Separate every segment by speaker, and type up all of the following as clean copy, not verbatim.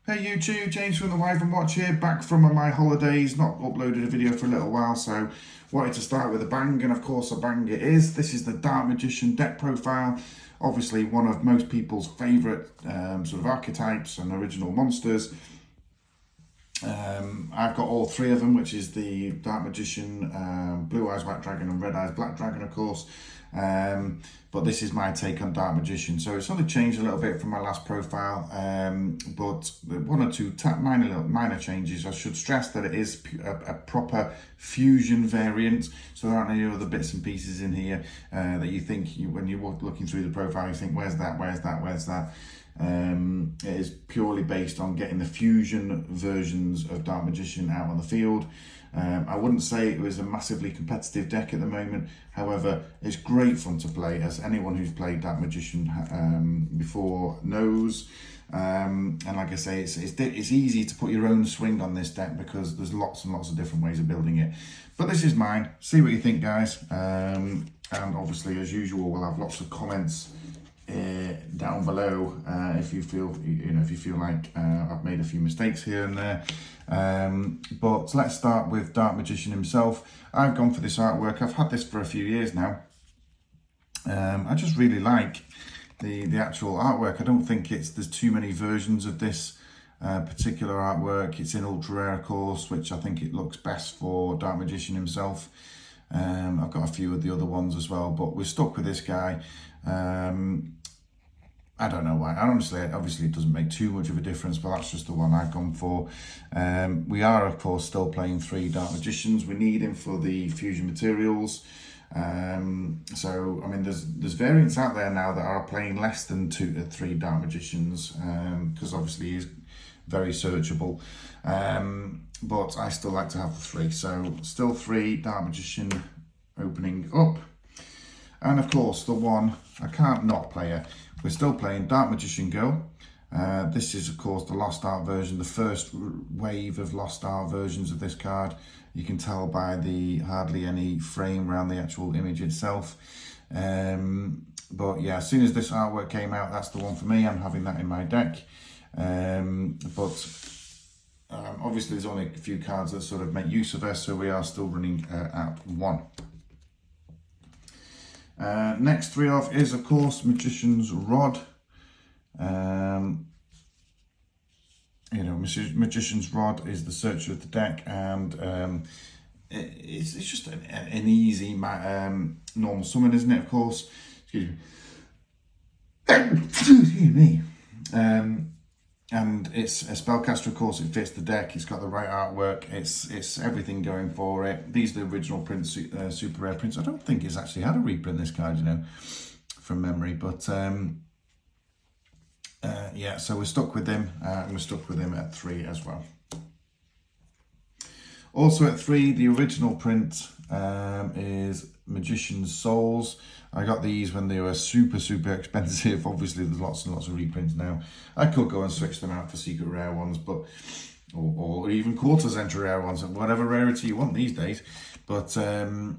Speaker 1: Hey YouTube, James from the Wyvern Watch here, back from my holidays, not uploaded a video for a little while, so wanted to start with a bang, and of course a bang it is. This is the Dark Magician deck profile, obviously one of most people's favourite sort of archetypes and original monsters. I've got all three of them, which is the Dark Magician, Blue Eyes White Dragon and Red Eyes Black Dragon, of course. But this is my take on Dark Magician. So it's only changed a little bit from my last profile, but one or two minor changes. I should stress that it is a proper fusion variant, so there aren't any other bits and pieces in here that you think, when you're looking through the profile, you think, where's that, where's that, where's that? It is purely based on getting the fusion versions of Dark Magician out on the field. I wouldn't say it was a massively competitive deck at the moment. However, it's great fun to play, as anyone who's played Dark Magician before knows. And like I say, it's easy to put your own swing on this deck because there's lots and lots of different ways of building it. But this is mine. See what you think, guys. And obviously, as usual, we'll have lots of comments down below if you feel like I've made a few mistakes here and there. But let's start with Dark Magician himself. I've gone for this artwork. I've had this for a few years now. I just really like the actual artwork. I don't think there's too many versions of this particular artwork. It's in ultra rare, of course, which I think it looks best for Dark Magician himself. I've got a few of the other ones as well, but we're stuck with this guy. I don't know why. Honestly, obviously it doesn't make too much of a difference, but that's just the one I've gone for. We are, of course, still playing 3 Dark Magicians. We need him for the fusion materials. So, I mean, there's variants out there now that are playing less than 2 to 3 Dark Magicians, because obviously he's very searchable. But I still like to have the 3. So, still 3 Dark Magician opening up. And of course, the one I can't not play it. We're still playing Dark Magician Girl. This is, of course, the Lost Art version, the first wave of Lost Art versions of this card. You can tell by the hardly any frame around the actual image itself. But yeah, as soon as this artwork came out, that's the one for me. I'm having that in my deck. Obviously, there's only a few cards that sort of make use of this, so we are still running at 1. Next 3 off is, of course, Magician's Rod. Magician's Rod is the searcher of the deck, and it's just an easy normal summon, isn't it? Of course. Excuse me. Excuse me. And it's a spellcaster, of course. It fits the deck. It's got the right artwork. It's everything going for it. These are the original prints, super rare prints. I don't think it's actually had a reprint, this card, from memory. But yeah, so we're stuck with him. And we're stuck with him at 3 as well. Also at 3, the original print is Magician's Souls. I got these when they were super expensive. Obviously, there's lots and lots of reprints now. I could go and switch them out for secret rare ones, but or even quarters entry rare ones, whatever rarity you want these days. But I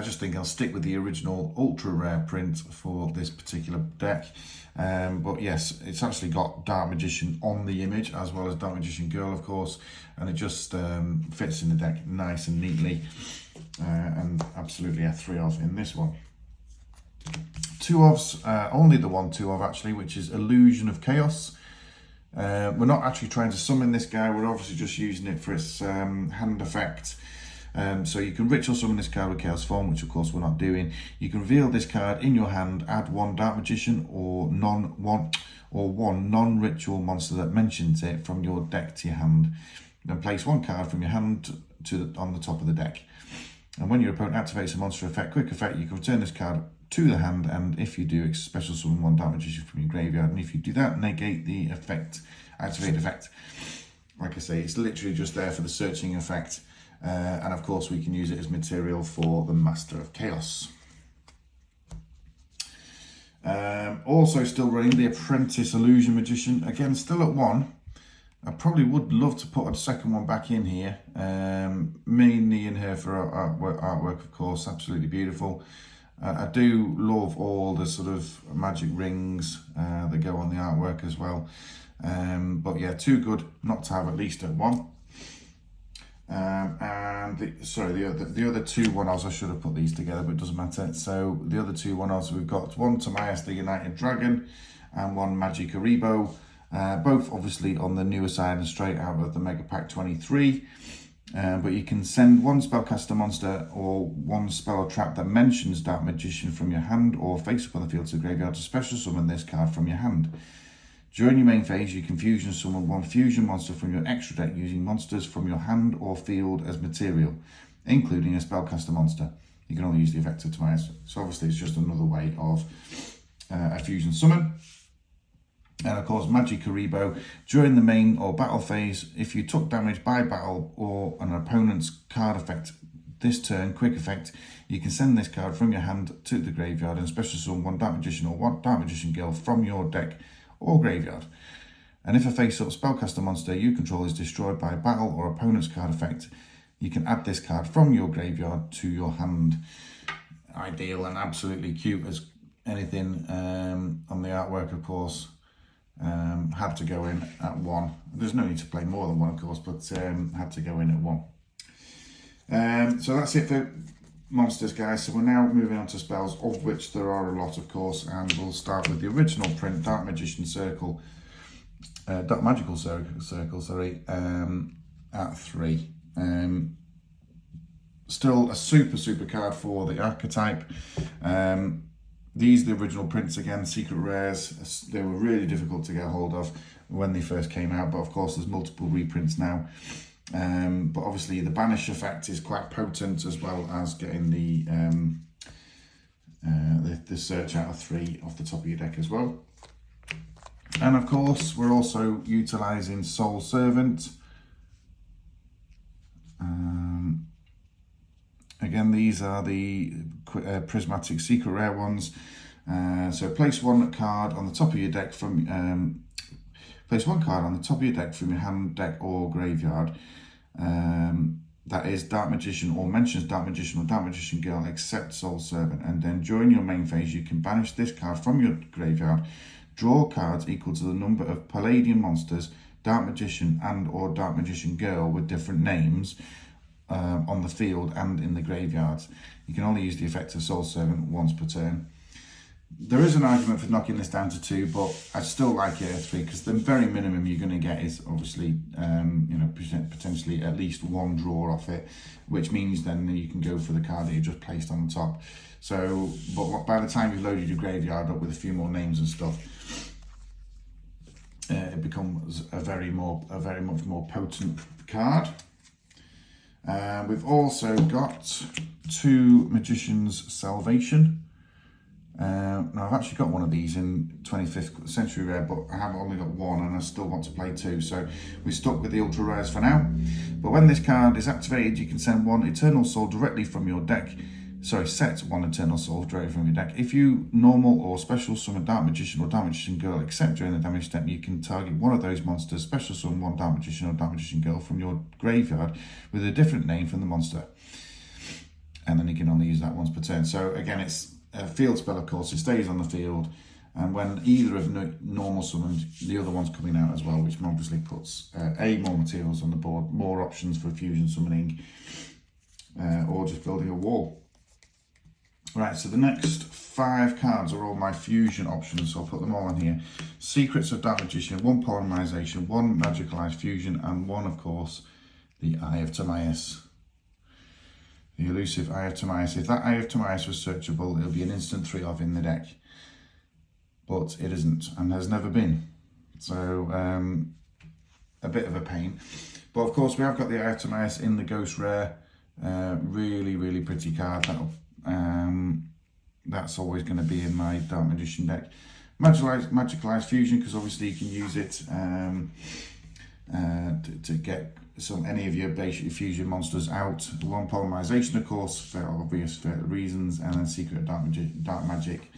Speaker 1: just think I'll stick with the original ultra rare print for this particular deck. But yes, it's actually got Dark Magician on the image, as well as Dark Magician Girl, of course, and it just fits in the deck nice and neatly. And absolutely a 3 of in this one. 2 ofs, only the 1 2 of actually, which is Illusion of Chaos. We're not actually trying to summon this guy, we're obviously just using it for its hand effect. So you can ritual summon this card with Chaos Form, which of course we're not doing. You can reveal this card in your hand, add 1 Dark Magician or one non-ritual monster that mentions it from your deck to your hand. Then place 1 card from your hand on the top of the deck. And when your opponent activates a monster effect, quick effect, you can return this card to the hand, and if you do, special summon 1 Dark Magician from your graveyard. And if you do that, negate the effect, activate effect. Like I say, it's literally just there for the searching effect. And of course, we can use it as material for the Master of Chaos. Also still running the Apprentice Illusion Magician. Again, still at 1. I probably would love to put a second one back in here, mainly in here for artwork, of course, absolutely beautiful. I do love all the sort of magic rings that go on the artwork as well. But yeah, too good not to have at least at one. And the other two one-offs, I should have put these together, but it doesn't matter. So the other two one-offs, we've got one Timaeus the United Dragon and one Magikaribo, both obviously on the newer side and straight out of the Mega Pack 23. But you can send one spellcaster monster or one spell or trap that mentions Dark Magician from your hand or face up on the field to the graveyard to special summon this card from your hand. During your main phase, you can fusion summon one fusion monster from your extra deck using monsters from your hand or field as material, including a spellcaster monster. You can only use the effect of Timaeus. So obviously it's just another way of a fusion summon. And of course, Magikaribo, during the main or battle phase, if you took damage by battle or an opponent's card effect this turn, quick effect, you can send this card from your hand to the graveyard and special summon one Dark Magician or one Dark Magician Girl from your deck or graveyard. And if a face-up spellcaster monster you control is destroyed by battle or opponent's card effect, you can add this card from your graveyard to your hand. Ideal and absolutely cute as anything. On the artwork, of course, had to go in at one. There's no need to play more than one, of course, but had to go in at one. So that's it for monsters, guys. So we're now moving on to spells, of which there are a lot, of course, and we'll start with the original print, Dark Magician Circle, Dark Magical Circle, sorry, at 3. Still a super card for the archetype. These are the original prints again, secret rares. They were really difficult to get hold of when they first came out, but of course there's multiple reprints now. But obviously the banish effect is quite potent, as well as getting the search out of 3 off the top of your deck as well. And of course we're also utilising Soul Servant. Again, these are the prismatic secret rare ones. So place one card on the top of your deck from place one card on the top of your deck from your hand, deck, or graveyard. That is Dark Magician or mentions Dark Magician or Dark Magician Girl except Soul Servant. And then during your main phase, you can banish this card from your graveyard. Draw cards equal to the number of Palladian monsters, Dark Magician and or Dark Magician Girl with different names on the field and in the graveyards. You can only use the effect of Soul Servant once per turn. There is an argument for knocking this down to 2, but I still like it at 3 because the very minimum you're going to get is obviously, potentially at least one draw off it, which means then you can go for the card that you just placed on the top. So, but by the time you've loaded your graveyard up with a few more names and stuff, it becomes a very much more potent card. We've also got 2 Magician's Salvation. Now I've actually got one of these in 25th Century Rare, but I have only got one and I still want to play 2, so we're stuck with the ultra rares for now. But when this card is activated, you can send one Eternal Soul directly from your deck. Sorry, set one Eternal Soul directly from your deck. If you normal or special summon Dark Magician or Dark Magician Girl, except during the damage step, you can target one of those monsters, special summon one Dark Magician or Dark Magician Girl from your graveyard with a different name from the monster. And then you can only use that once per turn. So again, it's a field spell, of course. It stays on the field, and when either of normal summoned, the other one's coming out as well, which obviously puts more materials on the board, more options for fusion summoning, or just building a wall. Right, so the next 5 cards are all my fusion options, so I'll put them all on here. Secrets of Dark Magician, 1 Polymerization, 1 Magicalized Fusion, and 1, of course, the Eye of Timaeus. The elusive Eye of Timaeus. If that Eye of Timaeus was searchable, it'll be an instant 3 of in the deck. But it isn't, and has never been. So, a bit of a pain. But of course, we have got the Eye of Timaeus in the Ghost Rare. Really pretty card. That's always going to be in my Dark Magician deck. Magicalized Fusion, because obviously you can use it to get any of your basic fusion monsters out. 1 Polymerization, of course, for obvious reasons, and then Secret of Dark Magic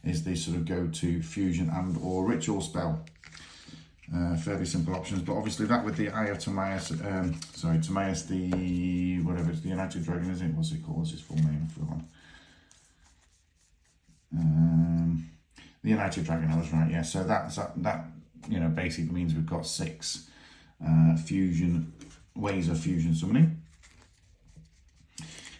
Speaker 1: is the sort of go-to fusion and or ritual spell. Fairly simple options, but obviously that with the Eye of Timaeus, Timaeus the, whatever, it's the United Dragon, isn't it? What's it called? What's his full name for one? The United Dragon, I was right, yeah. So that you know, basically means we've got 6 fusion ways of fusion summoning.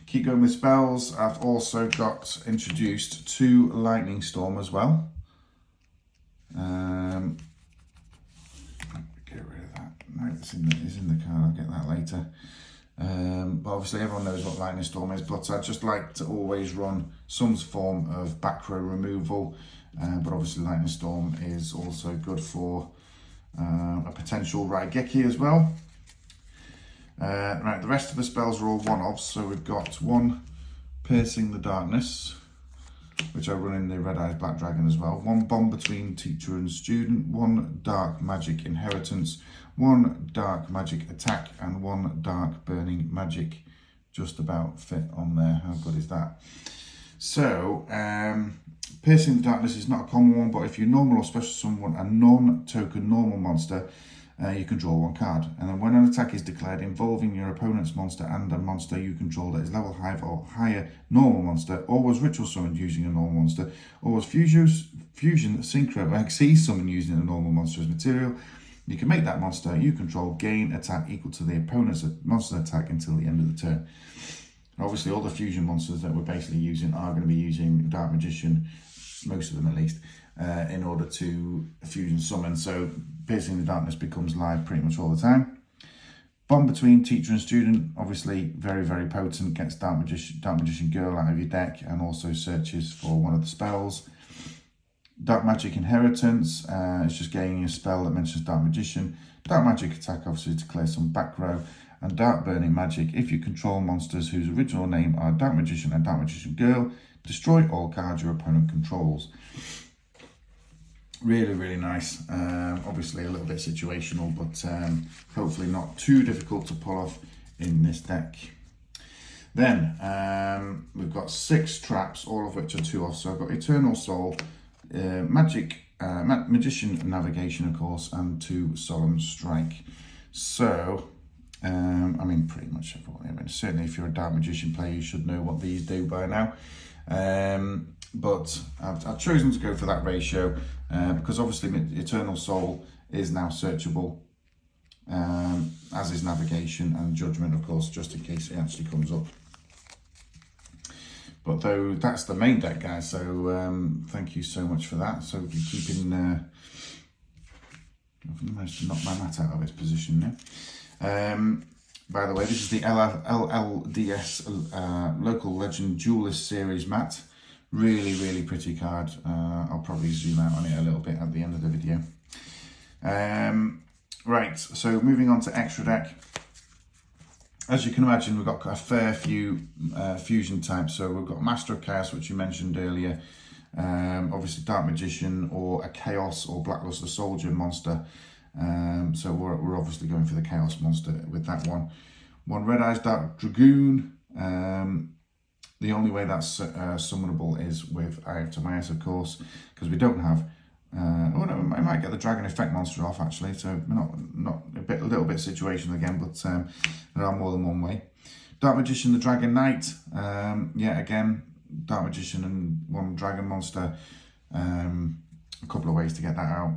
Speaker 1: Keep going with spells. I've also got introduced 2 Lightning Storm as well. Get rid of that. No, it's in the card. I'll get that later. But obviously everyone knows what Lightning Storm is, but I just like to always run some form of back row removal. But obviously Lightning Storm is also good for a potential Raigeki as well. Right, the rest of the spells are all one-offs. So we've got 1 Piercing the Darkness, which I run in the Red Eyes Black Dragon as well. 1 Bond Between Teacher and Student, 1 Dark Magic Inheritance, 1 Dark Magic Attack, and 1 Dark Burning Magic. Just about fit on there. How good is that? So, Piercing the Darkness is not a common one, but if you normal or special summon a non-token normal monster, you can draw 1 card. And then when an attack is declared involving your opponent's monster and a monster you control that is level 5 or higher normal monster, or was ritual summoned using a normal monster, or was fusion synchro or XE summoned using a normal monster as material, you can make that monster you control gain attack equal to the opponent's monster attack until the end of the turn. Obviously all the fusion monsters that we're basically using are going to be using Dark Magician, most of them at least, in order to fusion summon. So Piercing the Darkness becomes live pretty much all the time. Bond Between Teacher and Student, obviously very, very potent, gets Dark Magician Girl out of your deck and also searches for one of the spells. Dark Magic Inheritance, it's just gaining a spell that mentions Dark Magician. Dark Magic Attack, obviously to clear some back row. And Dark Burning Magic, if you control monsters whose original name are Dark Magician and Dark Magician Girl, destroy all cards your opponent controls. Really, really nice. Obviously a little bit situational, but hopefully not too difficult to pull off in this deck. Then we've got 6 traps, all of which are 2-off. So I've got Eternal Soul, Magician Navigation, of course, and 2 Solemn Strike. So, I mean, pretty much everyone. I mean, certainly if you're a Dark Magician player, you should know what these do by now. But I've chosen to go for that ratio because obviously Eternal Soul is now searchable, as is Navigation and Judgment, of course, just in case it actually comes up. But though that's the main deck, guys, so thank you so much for that. So keeping, I've managed to knock my mat out of its position now. By the way, this is the LLDS Local Legend Duelist Series mat. Really, really pretty card. I'll probably zoom out on it a little bit at the end of the video. Right, so moving on to extra deck. As you can imagine, we've got a fair few fusion types. So we've got Master of Chaos, which you mentioned earlier. Obviously Dark Magician or a Chaos or Blackluster Soldier monster. So we're obviously going for the Chaos monster with that one. 1 Red Eyes Dark Dragoon. The only way that's summonable is with Eye of Timaeus, of course, because we don't have. Oh no, I might get the Dragon Effect monster off actually. So not a little bit situational again, but there are more than one way. Dark Magician, the Dragon Knight. Yeah, again, Dark Magician and 1 Dragon monster. A couple of ways to get that out.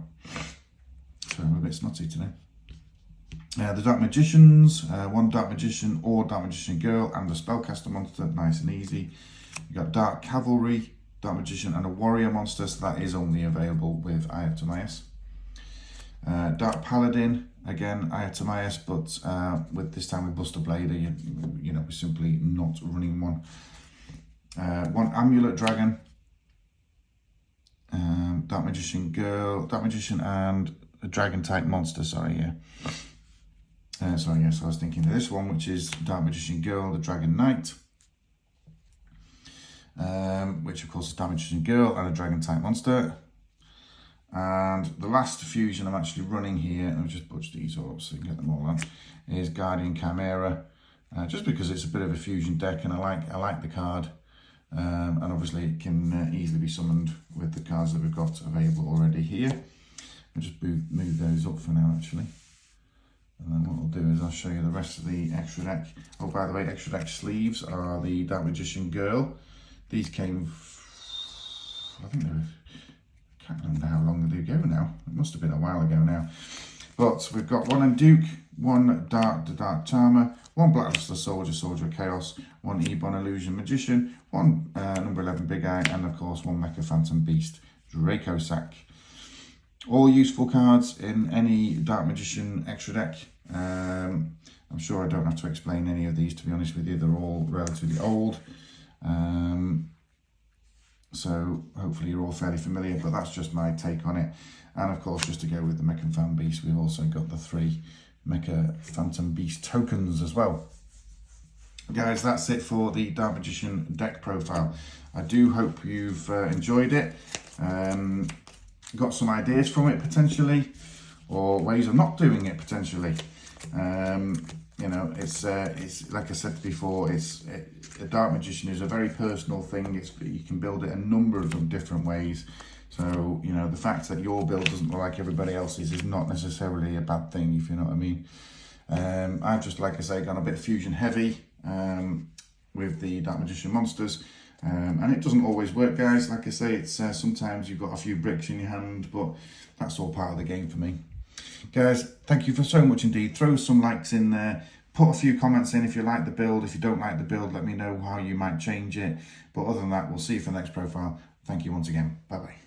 Speaker 1: So I'm a bit snotty today. The Dark Magicians, 1 Dark Magician or Dark Magician Girl and a Spellcaster monster, nice and easy. You got Dark Cavalry, Dark Magician and a Warrior monster, so that is only available with Eye of Timaeus. Dark Paladin, again Eye of Timaeus, but with this time with Buster Blader, you know, we're simply not running one. 1 Amulet Dragon, Dark Magician Girl, Dark Magician and a Dragon type monster, sorry, yeah. Sorry, yes, I was thinking of this one, which is Dark Magician Girl, the Dragon Knight, which of course is Dark Magician Girl and a Dragon type monster. And the last fusion I'm actually running here, and I'll just butch these up so you can get them all on, is Guardian Chimera, just because it's a bit of a fusion deck and I like the card, and obviously it can easily be summoned with the cards that we've got available already here. I'll just move those up for now actually. And then what I'll do is I'll show you the rest of the extra deck. Oh, by the way, extra deck sleeves are the Dark Magician Girl. These came I think can't remember how long they go now. It must have been a while ago now. But we've got 1 Duke, 1 Dark Charmer, 1 Blackluster Soldier, Soldier of Chaos, 1 Ebon Illusion Magician, 1 number 11 Big Eye, and of course 1 Mecha Phantom Beast Draco Sack. All useful cards in any Dark Magician extra deck. I'm sure I don't have to explain any of these, to be honest with you. They're all relatively old. So hopefully you're all fairly familiar, but that's just my take on it. And of course, just to go with the Mecha Phantom Beast, we've also got the 3 Mecha Phantom Beast tokens as well. Guys, that's it for the Dark Magician deck profile. I do hope you've enjoyed it. Got some ideas from it potentially, or ways of not doing it potentially. You know, it's like I said before, a Dark Magician is a very personal thing. You can build it a number of different ways. So, you know, the fact that your build doesn't look like everybody else's is not necessarily a bad thing, if you know what I mean. I've just, like I say, gone a bit fusion heavy with the Dark Magician monsters. And it doesn't always work, guys. Like I say, it's sometimes you've got a few bricks in your hand, but that's all part of the game for me. Guys, thank you for so much indeed. Throw some likes in there. Put a few comments in if you like the build. If you don't like the build, let me know how you might change it. But other than that, we'll see you for the next profile. Thank you once again. Bye-bye.